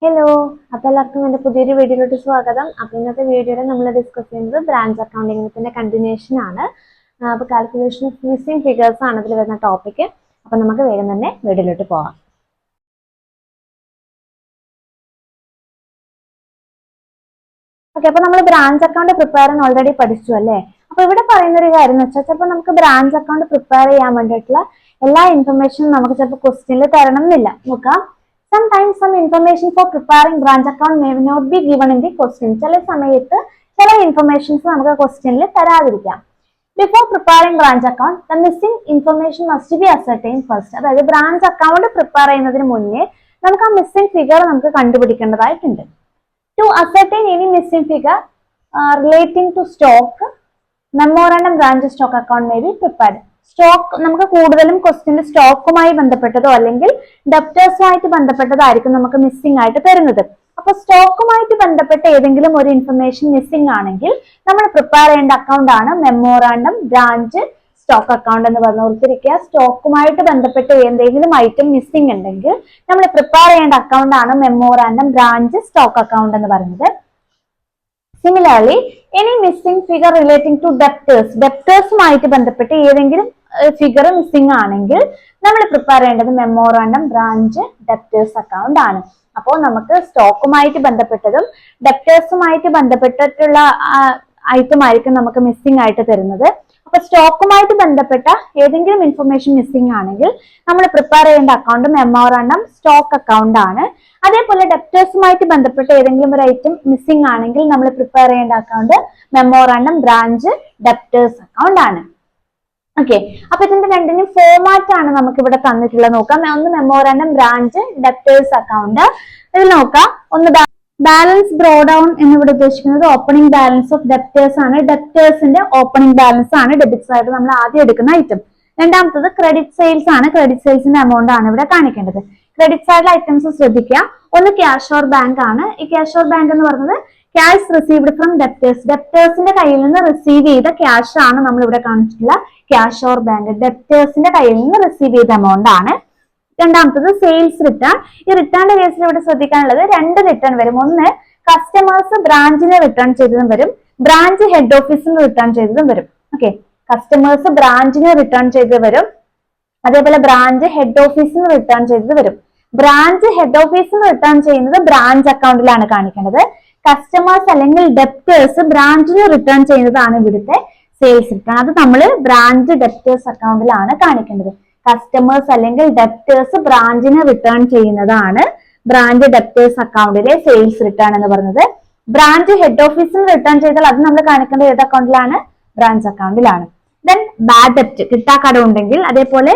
Hello, അപ്പോൾ എല്ലാവർക്കും എൻ്റെ പുതിയൊരു വീഡിയോയിലോട്ട് സ്വാഗതം. അപ്പോൾ ഇന്നത്തെ വീഡിയോയിൽ നമ്മൾ ഡിസ്കസ് ചെയ്യുന്നത് ബ്രാഞ്ച് അക്കൗണ്ടിങ്ങിൻ്റെ കണ്ടിന്യൂഷൻ ആണ്. അപ്പോൾ കാൽക്കുലേഷൻ ഓഫ് മിസ്സിംഗ് ഫിഗേഴ്സ് ആണ് ഇതിൽ വരുന്ന ടോപ്പിക്ക്. അപ്പോൾ നമുക്ക് വേഗം തന്നെ വീഡിയോയിലോട്ട് പോകാം. ഓക്കെ, അപ്പോൾ നമ്മൾ ബ്രാഞ്ച് അക്കൗണ്ട് പ്രിപ്പയർ ചെയ്യാൻ ഓൾറെഡി പഠിച്ചു അല്ലേ. അപ്പോൾ ഇവിടെ പറയുന്ന ഒരു കാര്യം എന്ന് വെച്ചാൽ ചിലപ്പോൾ നമുക്ക് ബ്രാഞ്ച് അക്കൗണ്ട് പ്രിപ്പയർ ചെയ്യാൻ വേണ്ടിയിട്ടുള്ള എല്ലാ ഇൻഫർമേഷനും നമുക്ക് ചിലപ്പോൾ ക്വസ്റ്റ്യനിൽ തരണം എന്നില്ല. നോക്കാം. Sometimes some information for preparing branch account may not be given in the question. ചില സമയത്ത് ചില ഇൻഫർമേഷൻസ് നമുക്ക് ക്വസ്റ്റ്യനിൽ തരാതിരിക്കാം. Before preparing branch account, the missing information must be ascertained first. അതായത് ബ്രാഞ്ച് അക്കൗണ്ട് പ്രിപ്പയർ ചെയ്യുന്നതിന് മുന്നേ നമുക്ക് ആ മിസ്സിംഗ് ഫിഗർ നമുക്ക് കണ്ടുപിടിക്കേണ്ടതായിട്ടുണ്ട്. To ascertain any missing figure relating to stock, memorandum branch stock account may be prepared. Stock നമുക്ക് കൂടുതലും ക്വസ്റ്റ്യനിൽ സ്റ്റോക്കുമായി ബന്ധപ്പെട്ടതോ അല്ലെങ്കിൽ ഡെപ്റ്റേഴ്സുമായിട്ട് ബന്ധപ്പെട്ടതായിരിക്കും നമുക്ക് മിസ്സിംഗ് ആയിട്ട് തരുന്നത്. അപ്പൊ സ്റ്റോക്കുമായിട്ട് ബന്ധപ്പെട്ട ഏതെങ്കിലും ഒരു ഇൻഫർമേഷൻ മിസ്സിംഗ് ആണെങ്കിൽ നമ്മൾ പ്രിപ്പയർ ചെയ്യേണ്ട അക്കൗണ്ട് ആണ് മെമ്മോറാണ്ടം ബ്രാഞ്ച് സ്റ്റോക്ക് അക്കൗണ്ട് എന്ന് പറഞ്ഞ് ഓർത്തിരിക്കുക. സ്റ്റോക്കുമായിട്ട് ബന്ധപ്പെട്ട എന്തെങ്കിലും ഐറ്റം മിസ്സിംഗ് ഉണ്ടെങ്കിൽ നമ്മൾ പ്രിപ്പയർ ചെയ്യേണ്ട അക്കൗണ്ട് ആണ് മെമ്മോറാണ്ടം ബ്രാഞ്ച് സ്റ്റോക്ക് അക്കൗണ്ട് എന്ന് പറയുന്നത്. Similarly, any missing figure relating to ഡെപ്റ്റേഴ്സുമായിട്ട് ബന്ധപ്പെട്ട് ഏതെങ്കിലും ഫിഗർ മിസ്സിംഗ് ആണെങ്കിൽ നമ്മൾ പ്രിപ്പയർ ചെയ്യേണ്ടത് മെമ്മോറാണ്ടം ബ്രാഞ്ച് ഡെപ്റ്റേഴ്സ് അക്കൗണ്ട് ആണ്. അപ്പോൾ നമുക്ക് സ്റ്റോക്കുമായിട്ട് ബന്ധപ്പെട്ടതും ഡെപ്റ്റേഴ്സുമായിട്ട് ബന്ധപ്പെട്ടിട്ടുള്ള ഐറ്റം ആയിരിക്കും നമുക്ക് മിസ്സിംഗ് ആയിട്ട് തരുന്നത്. അപ്പൊ സ്റ്റോക്കുമായിട്ട് ബന്ധപ്പെട്ട ഏതെങ്കിലും ഇൻഫർമേഷൻ മിസ്സിംഗ് ആണെങ്കിൽ നമ്മൾ പ്രിപ്പയർ ചെയ്യേണ്ട അക്കൗണ്ട് മെമ്മോറാണ്ടം സ്റ്റോക്ക് അക്കൗണ്ട് ആണ്. അതേപോലെ ഡെപ്റ്റേഴ്സുമായിട്ട് ബന്ധപ്പെട്ട ഏതെങ്കിലും ഒരു ഐറ്റം മിസ്സിംഗ് ആണെങ്കിൽ നമ്മൾ പ്രിപ്പയർ ചെയ്യേണ്ട account memorandum branch debtors account ആണ്. ഓക്കെ, അപ്പൊ ഇതിന്റെ രണ്ടിനും ഫോർമാറ്റ് ആണ് നമുക്ക് ഇവിടെ തന്നിട്ടുള്ളത്. നോക്കാം. ഒന്ന് മെമ്മോറാണ്ടം ബ്രാഞ്ച് ഡെപ്റ്റേഴ്സ് അക്കൗണ്ട്. ഇത് നോക്കാം. ഒന്ന് ബാലൻസ് ബ്രോ ഡൗൺ എന്നിവിടെ ഉദ്ദേശിക്കുന്നത് ഓപ്പണിംഗ് ബാലൻസ് ഓഫ് ഡെപ്റ്റേഴ്സ് ആണ്. ഡെപ്റ്റേഴ്സിന്റെ ഓപ്പണിംഗ് ബാലൻസ് ആണ് ഡെബിറ്റ് സൈഡ് നമ്മൾ ആദ്യം എടുക്കുന്ന ഐറ്റം. രണ്ടാമത്തത് ക്രെഡിറ്റ് സെയിൽസ് ആണ്. ക്രെഡിറ്റ് സെയിൽസിന്റെ എമൗണ്ട് ആണ് ഇവിടെ കാണിക്കേണ്ടത്. ക്രെഡിറ്റ് സൈഡിലെ ഐറ്റംസ് ശ്രദ്ധിക്കുക. ഒന്ന് ക്യാഷ് ഓർ ബാങ്ക് ആണ്. ഈ ക്യാഷ് ഓർ ബാങ്ക് എന്ന് പറയുന്നത് ക്യാഷ് റിസീവ്ഡ് ഫ്രം ഡെപ്റ്റേഴ്സ്. ഡെപ്റ്റേഴ്സിന്റെ കയ്യിൽ നിന്ന് റിസീവ് ചെയ്ത ക്യാഷ് ആണ് നമ്മൾ ഇവിടെ കാണിച്ചിട്ടുള്ള ക്യാഷ് ഓർ ബാങ്ക്. ഡെപ്റ്റേഴ്സിന്റെ കയ്യിൽ നിന്ന് റിസീവ് ചെയ്ത എമൗണ്ട് ആണ്. രണ്ടാമത്തത് സെയിൽസ് റിട്ടേൺ. ഈ റിട്ടേണിന്റെ കേസിൽ ഇവിടെ ശ്രദ്ധിക്കാനുള്ളത് രണ്ട് റിട്ടേൺ വരും. ഒന്ന് കസ്റ്റമേഴ്സ് ബ്രാഞ്ചിന് റിട്ടേൺ ചെയ്തതും വരും, ബ്രാഞ്ച് ഹെഡ് ഓഫീസിന് റിട്ടേൺ ചെയ്തതും വരും. ഓക്കെ, കസ്റ്റമേഴ്സ് ബ്രാഞ്ചിന് റിട്ടേൺ ചെയ്തത് വരും, അതേപോലെ ബ്രാഞ്ച് ഹെഡ് ഓഫീസിന് റിട്ടേൺ ചെയ്തത് വരും. ബ്രാഞ്ച് ഹെഡ് ഓഫീസിന് റിട്ടേൺ ചെയ്യുന്നത് ബ്രാഞ്ച് അക്കൗണ്ടിലാണ് കാണിക്കേണ്ടത്. കസ്റ്റമേഴ്സ് അല്ലെങ്കിൽ ഡെപ്റ്റേഴ്സ് ബ്രാഞ്ചിന് റിട്ടേൺ ചെയ്യുന്നതാണ് ഇവിടുത്തെ സെയിൽസ് റിട്ടേൺ. അത് നമ്മൾ ബ്രാഞ്ച് ഡെപ്റ്റേഴ്സ് അക്കൗണ്ടിലാണ് കാണിക്കേണ്ടത്. കസ്റ്റമേഴ്സ് അല്ലെങ്കിൽ ഡെപ്റ്റേഴ്സ് ബ്രാഞ്ചിന് റിട്ടേൺ ചെയ്യുന്നതാണ് ബ്രാഞ്ച് ഡെപ്റ്റേഴ്സ് അക്കൗണ്ടിലെ സെയിൽസ് റിട്ടേൺ എന്ന് പറയുന്നത്. ബ്രാഞ്ച് ഹെഡ് ഓഫീസിൽ റിട്ടേൺ ചെയ്താൽ അത് നമ്മൾ കാണിക്കേണ്ടത് ഏത് അക്കൗണ്ടിലാണ്? ബ്രാഞ്ച് അക്കൗണ്ടിലാണ്. ദെൻ ബാഡ് ഡെപ്റ്റ്, കിട്ടാക്കട ഉണ്ടെങ്കിൽ അതേപോലെ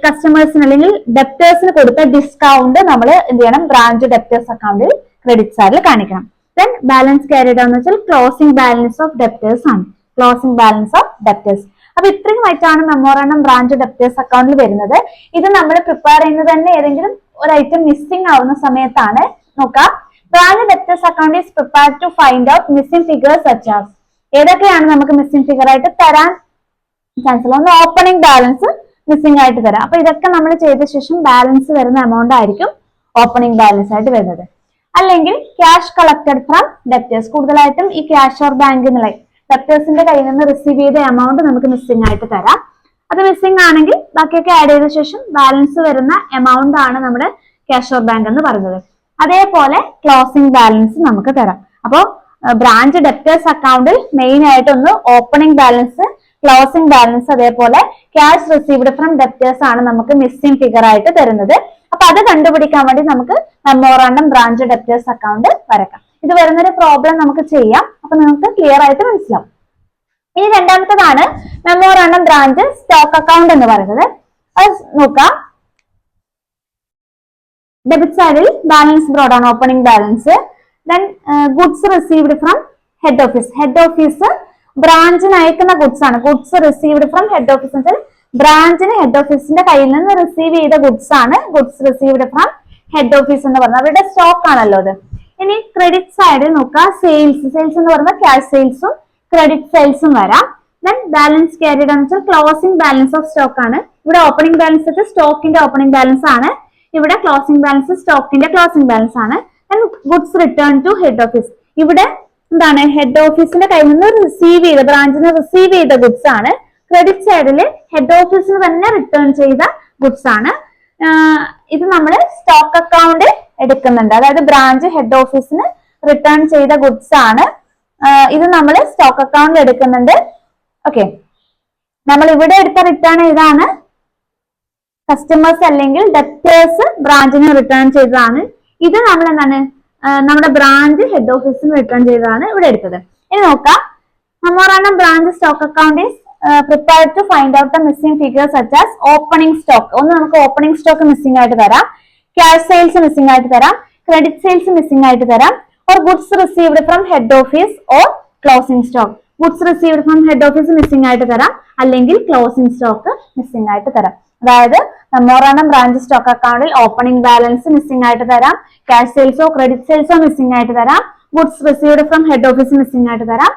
കസ്റ്റമേഴ്സിന് അല്ലെങ്കിൽ ഡെപ്റ്റേഴ്സിന് കൊടുത്ത ഡിസ്കൗണ്ട് നമ്മൾ എന്ത് ചെയ്യണം? ബ്രാഞ്ച് ഡെപ്റ്റേഴ്സ് അക്കൗണ്ടിൽ ക്രെഡിറ്റ് സൈഡിൽ കാണിക്കണം. ദെൻ ബാലൻസ് ക്യാരിഡ് എന്ന് വെച്ചാൽ ക്ലോസിംഗ് ബാലൻസ് ഓഫ് ഡെപ്റ്റേഴ്സ് ആണ്. Closing balance of debtors. അപ്പൊ ഇത്രയും ആയിട്ടാണ് മെമ്മോറാണ്ടം ബ്രാഞ്ച് ഡെപ്റ്റേഴ്സ് അക്കൗണ്ടിൽ വരുന്നത്. ഇത് നമ്മൾ പ്രിപ്പയർ ചെയ്യുന്നത് തന്നെ ഏതെങ്കിലും ഒരു ഐറ്റം മിസ്സിംഗ് ആവുന്ന സമയത്താണ്. നോക്കാം. Branch debtors account is prepared to find out missing figures such as. ഏതൊക്കെയാണ് നമുക്ക് മിസ്സിംഗ് ഫിഗർ ആയിട്ട് തരാൻ ചാൻസ് ഉള്ളത്? ഒന്ന് ഓപ്പണിംഗ് ബാലൻസ് മിസ്സിംഗ് ആയിട്ട് തരാം. അപ്പൊ ഇതൊക്കെ നമ്മൾ ചെയ്ത ശേഷം ബാലൻസ് വരുന്ന എമൗണ്ട് ആയിരിക്കും ഓപ്പണിംഗ് ബാലൻസ് ആയിട്ട് വരുന്നത്. അല്ലെങ്കിൽ ക്യാഷ് കളക്ടഡ് ഫ്രം ഡെപ്റ്റേഴ്സ്. കൂടുതലായിട്ടും ഈ ക്യാഷ് ഓർ ബാങ്ക് എന്നുള്ള ഡെപ്റ്റേഴ്സിന്റെ കയ്യിൽ നിന്ന് റിസീവ് ചെയ്ത എമൗണ്ട് നമുക്ക് മിസ്സിംഗ് ആയിട്ട് തരാം. അത് മിസ്സിംഗ് ആണെങ്കിൽ ബാക്കിയൊക്കെ ആഡ് ചെയ്ത ശേഷം ബാലൻസ് വരുന്ന എമൗണ്ട് ആണ് നമ്മുടെ ക്യാഷ് ഓർ ബാങ്ക് എന്ന് പറയുന്നത്. അതേപോലെ ക്ലോസിംഗ് ബാലൻസ് നമുക്ക് തരാം. അപ്പോൾ ബ്രാഞ്ച് ഡെപ്റ്റേഴ്സ് അക്കൗണ്ടിൽ മെയിൻ ആയിട്ട് ഒന്ന് ഓപ്പണിംഗ് ബാലൻസ്, ക്ലോസിംഗ് ബാലൻസ്, അതേപോലെ ക്യാഷ് റിസീവ്ഡ് ഫ്രം ഡെപ്റ്റേഴ്സ് ആണ് നമുക്ക് മിസ്സിംഗ് ഫിഗർ ആയിട്ട് തരുന്നത്. അപ്പൊ അത് കണ്ടുപിടിക്കാൻ വേണ്ടി നമുക്ക് മെമ്മോറാണ്ടം ബ്രാഞ്ച് ഡെപ്റ്റേഴ്സ് അക്കൗണ്ട് വരക്കാം. ഇത് വരുന്നൊരു പ്രോബ്ലം നമുക്ക് ചെയ്യാം. അപ്പൊ നിങ്ങൾക്ക് ക്ലിയർ ആയിട്ട് മനസ്സിലാവും. ഇനി രണ്ടാമത്തേതാണ് മെമ്മോറാണ്ടം ബ്രാഞ്ച് സ്റ്റോക്ക് അക്കൗണ്ട് എന്ന് പറയുന്നത്. അത് നോക്കാം. ഡെബിറ്റ് സൈഡിൽ ബാലൻസ് ബ്രോഡ് ആണ്, opening balance. Then goods received from head office. ഹെഡ് ഓഫീസ് ബ്രാഞ്ചിന് അയക്കുന്ന ഗുഡ്സ് ആണ്. Goods received from head office എന്ന് വെച്ചാൽ ബ്രാഞ്ചിന് ഹെഡ് ഓഫീസിന്റെ കയ്യിൽ നിന്ന് റിസീവ് ചെയ്ത ഗുഡ്സ് ആണ് goods received from head office എന്ന് പറഞ്ഞാൽ അവരുടെ സ്റ്റോക്ക് ആണല്ലോ അത്. ഇനി ക്രെഡിറ്റ് സൈഡിൽ നോക്കുക. സെയിൽസ്. സെയിൽസ് എന്ന് പറഞ്ഞാൽ ക്യാഷ് സെയിൽസും ക്രെഡിറ്റ് സെയിൽസും വരാം. ദെൻ ബാലൻസ് ക്യാരിഡ് എന്ന് വെച്ചാൽ ക്ലോസിംഗ് ബാലൻസ് ഓഫ് സ്റ്റോക്ക് ആണ്. ഇവിടെ ഓപ്പണിംഗ് ബാലൻസ് സ്റ്റോക്കിന്റെ ഓപ്പണിംഗ് ബാലൻസ് ആണ്. ഇവിടെ ക്ലോസിംഗ് ബാലൻസ് സ്റ്റോക്കിന്റെ ക്ലോസിംഗ് ബാലൻസ് ആണ്. Goods return to head office. ഇവിടെ എന്താണ്, ഹെഡ് ഓഫീസിന്റെ കയ്യിൽ നിന്ന് റിസീവ് ചെയ്ത, ബ്രാഞ്ചിന് റിസീവ് ചെയ്ത ഗുഡ്സ് ആണ്. ക്രെഡിറ്റ് സൈഡിൽ ഹെഡ് ഓഫീസിന് തന്നെ റിട്ടേൺ ചെയ്ത ഗുഡ്സ് ആണ്. ഇത് നമ്മൾ സ്റ്റോക്ക് അക്കൗണ്ട് എടുക്കുന്നുണ്ട്, അതായത് ബ്രാഞ്ച് ഹെഡ് ഓഫീസിന് റിട്ടേൺ ചെയ്ത ഗുഡ്സ് ആണ്. ഇത് നമ്മൾ സ്റ്റോക്ക് അക്കൗണ്ട് എടുക്കുന്നുണ്ട്. ഓക്കെ, നമ്മൾ ഇവിടെ എടുത്ത റിട്ടേൺ ഏതാണ്? കസ്റ്റമേഴ്സ് അല്ലെങ്കിൽ ഡെപ്റ്റേഴ്സ് ബ്രാഞ്ചിന് റിട്ടേൺ ചെയ്തതാണ്. ഇത് നമ്മൾ എന്താണ്, നമ്മുടെ ബ്രാഞ്ച് ഹെഡ് ഓഫീസിന് റിട്ടേൺ ചെയ്തതാണ് ഇവിടെ എടുത്തത്. ഇനി നോക്കാം, memorandum branch stock account is prepared to find out the missing figures such as opening stock. ഒന്ന് നമുക്ക് ഓപ്പണിംഗ് സ്റ്റോക്ക് മിസ്സിംഗ് ആയിട്ട് തരാം, ക്യാഷ് സെയിൽസ് മിസ്സിംഗ് ആയിട്ട് തരാം, ക്രെഡിറ്റ് സെയിൽസ് മിസ്സിംഗ് ആയിട്ട് തരാം, or goods received from head office or closing stock. Goods received from head office missing ആയിട്ട് തരാം, അല്ലെങ്കിൽ ക്ലോസിംഗ് സ്റ്റോക്ക് മിസ്സിംഗ് ആയിട്ട് തരാം. അതായത് മെമ്മോറാണ്ടം ബ്രാഞ്ച് സ്റ്റോക്ക് അക്കൗണ്ടിൽ ഓപ്പണിംഗ് ബാലൻസ് മിസ്സിംഗ് ആയിട്ട് തരാം, ക്യാഷ് സെയിൽസോ ക്രെഡിറ്റ് സെയിൽസോ മിസ്സിംഗ് ആയിട്ട് തരാം, goods received from head office missing ആയിട്ട് തരാം,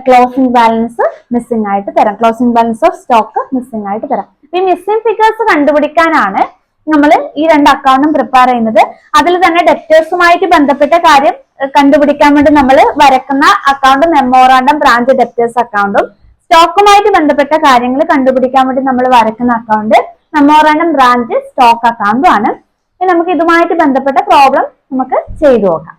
ക്ലോസിംഗ് ബാലൻസ് മിസ്സിംഗ് ആയിട്ട് തരാം, closing balance of stock missing ആയിട്ട് തരാം. ഈ മിസ്സിംഗ് ഫിഗേഴ്സ് കണ്ടുപിടിക്കാനാണ് നമ്മൾ ഈ രണ്ട് അക്കൗണ്ടും പ്രിപ്പയർ ചെയ്യുന്നത്. അതിൽ തന്നെ ഡെപ്റ്റേഴ്സുമായിട്ട് ബന്ധപ്പെട്ട കാര്യം കണ്ടുപിടിക്കാൻ വേണ്ടി നമ്മൾ വരക്കുന്ന അക്കൗണ്ട് മെമ്മോറാണ്ടം ബ്രാഞ്ച് ഡെപ്റ്റേഴ്സ് അക്കൗണ്ടും, സ്റ്റോക്കുമായിട്ട് ബന്ധപ്പെട്ട കാര്യങ്ങൾ കണ്ടുപിടിക്കാൻ വേണ്ടി നമ്മൾ വരക്കുന്ന അക്കൗണ്ട് മെമ്മോറാണ്ടം ബ്രാഞ്ച് സ്റ്റോക്ക് അക്കൗണ്ടും ആണ്. നമുക്ക് ഇതുമായിട്ട് ബന്ധപ്പെട്ട പ്രോബ്ലം നമുക്ക് ചെയ്തു നോക്കാം.